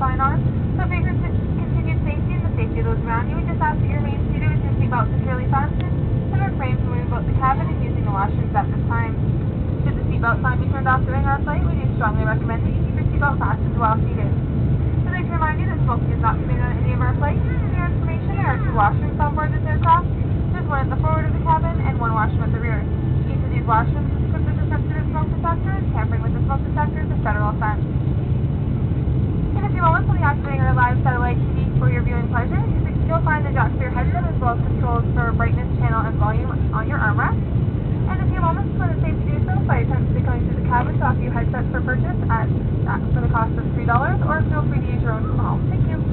sign on. So for your continued safety and the safety of those around you, we just ask that you remain seated with your seatbelt securely fastened and refrain from moving about the cabin and using the washrooms at this time. Should the seatbelt sign be turned off during our flight, we do strongly recommend that you keep your seatbelt fastened while seated. We'd like to remind you that smoking is not permitted on any of our flights. For your information, there are 2 washrooms on board this aircraft. There's one at the forward of the cabin and 1 washroom at the rear. Each of these washrooms is equipped with a sensitive smoke detector, and tampering with the smoke detector is a federal offense. In a few moments, we'll be activating our live satellite TV for your viewing pleasure. You'll find the jack for your headset as well as controls for brightness, channel, and volume on your armrest. In a few moments, when it's safe to do so, flight attendants will be coming through the cabin to offer you headsets for purchase for the cost of $3, or feel free to use your own from home. Thank you.